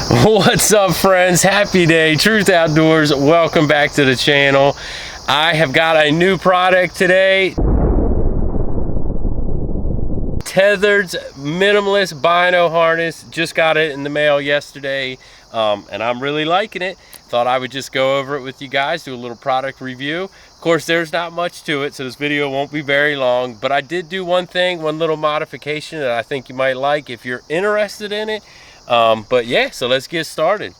What's up, friends? Happy day, Truth Outdoors. Welcome back to the channel. I have got a new product today. Tethrd Minimalist Bino Harness. Just got it in the mail yesterday, and I'm really liking it. Thought I would just go over it with you guys, do a little product review. Of course, there's not much to it, so this video won't be very long, but I did do one little modification that I think you might like if you're interested in it. But yeah, so let's get started.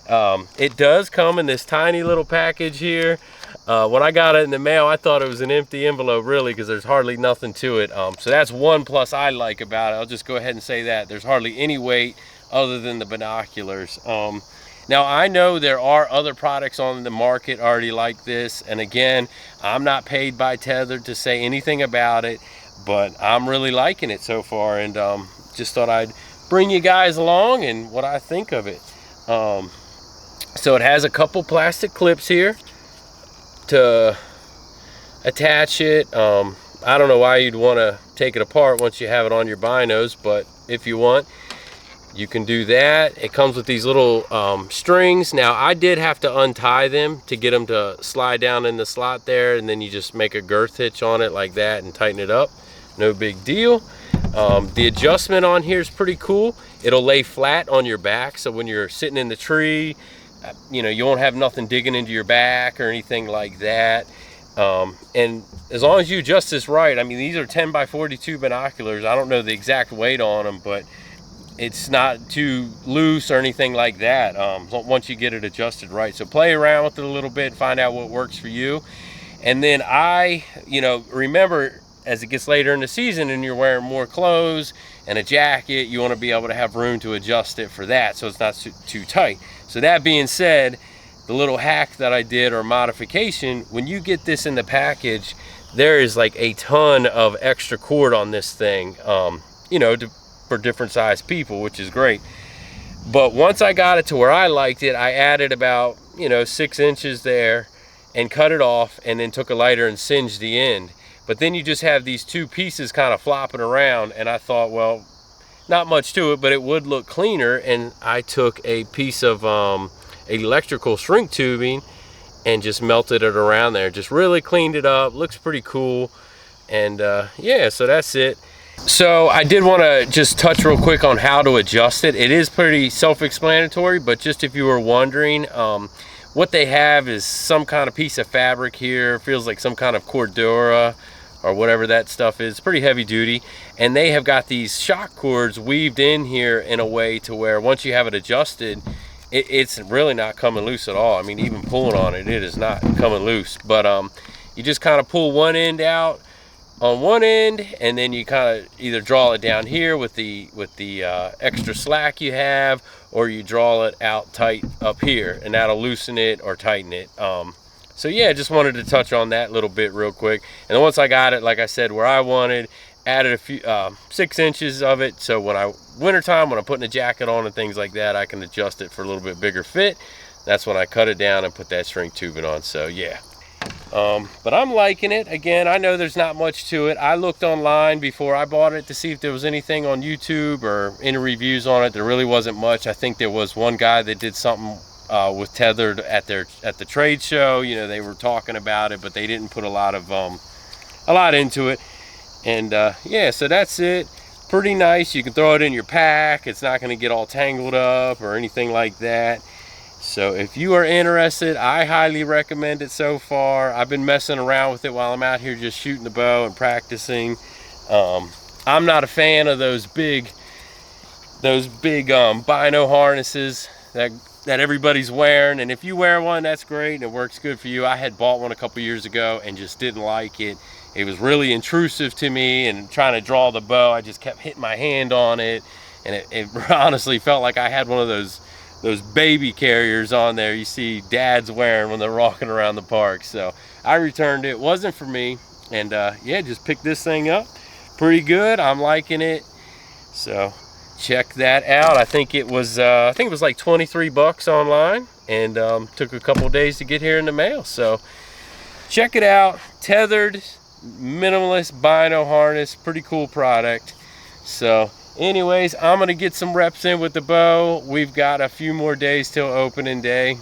It does come in this tiny little package here. When I got it in the mail, I thought it was an empty envelope, really, because there's hardly nothing to it. So that's one plus I like about it. I'll just go ahead and say that there's hardly any weight other than the binoculars. Now, I know there are other products on the market already like this, and again, I'm not paid by Tethrd to say anything about it, but I'm really liking it so far, and just thought I'd bring you guys along and what I think of it. So it has a couple plastic clips here to attach it. I don't know why you'd want to take it apart once you have it on your binos, but if you want, you can do that. It comes with these little strings. Now, I did have to untie them to get them to slide down in the slot there, and then you just make a girth hitch on it like that and tighten it up. No big deal. The adjustment on here is pretty cool. It'll lay flat on your back, so when you're sitting in the tree, you know, you won't have nothing digging into your back or anything like that. And as long as you adjust this right, I mean, these are 10 by 42 binoculars. I don't know the exact weight on them, but it's not too loose or anything like that once you get it adjusted right. So play around with it a little bit, find out what works for you. And then remember, as it gets later in the season and you're wearing more clothes and a jacket, you want to be able to have room to adjust it for that so it's not too tight. So that being said, the little hack that I did, or modification, when you get this in the package, there is like a ton of extra cord on this thing, for different size people, which is great. But once I got it to where I liked it, I added about 6 inches there and cut it off, and then took a lighter and singed the end. But then you just have these two pieces kind of flopping around, and I thought, well, not much to it, but it would look cleaner. And I took a piece of electrical shrink tubing and just melted it around there. Just really cleaned it up. Looks pretty cool. And yeah, so that's it. So I did want to just touch real quick on how to adjust it. It is pretty self-explanatory, but just if you were wondering, what they have is some kind of piece of fabric here. Feels like some kind of cordura or whatever that stuff is. Pretty heavy duty. And they have got these shock cords weaved in here in a way to where once you have it adjusted, it's really not coming loose at all. I mean, even pulling on it, it is not coming loose. But you just kind of pull one end out on one end, and then you kind of either draw it down here with the extra slack you have, or you draw it out tight up here, and that'll loosen it or tighten it. So yeah, just wanted to touch on that little bit real quick. And then once I got it, like I said, where I wanted, added a few 6 inches of it, so wintertime when I'm putting a jacket on and things like that, I can adjust it for a little bit bigger fit. That's when I cut it down and put that string tubing on. So yeah. But I'm liking it. Again, I know there's not much to it. I looked online before I bought it to see if there was anything on YouTube or any reviews on it. There really wasn't much. I think there was one guy that did something with Tethrd at the trade show. They were talking about it, but they didn't put a lot into it. And yeah, so that's it. Pretty nice. You can throw it in your pack. It's not going to get all tangled up or anything like that. So if you are interested, I highly recommend it so far. I've been messing around with it while I'm out here just shooting the bow and practicing. I'm not a fan of those big bino harnesses that everybody's wearing. And if you wear one, that's great and it works good for you. I had bought one a couple years ago and just didn't like it. It was really intrusive to me, and trying to draw the bow, I just kept hitting my hand on it. And it honestly felt like I had one of those baby carriers on there you see dads wearing when they're walking around the park. So I returned it. Wasn't for me. And yeah, just picked this thing up. Pretty good. I'm liking it. So check that out. I think it was like 23 bucks online, and took a couple days to get here in the mail. So check it out. Tethrd Minimalist Bino Harness. Pretty cool product. So Anyways, I'm gonna get some reps in with the bow. We've got a few more days till opening day.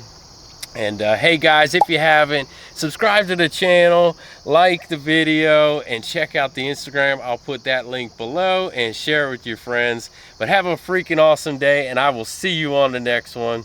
And hey guys, if you haven't, subscribe to the channel, like the video, and check out the Instagram. I'll put that link below and share it with your friends. But have a freaking awesome day, and I will see you on the next one.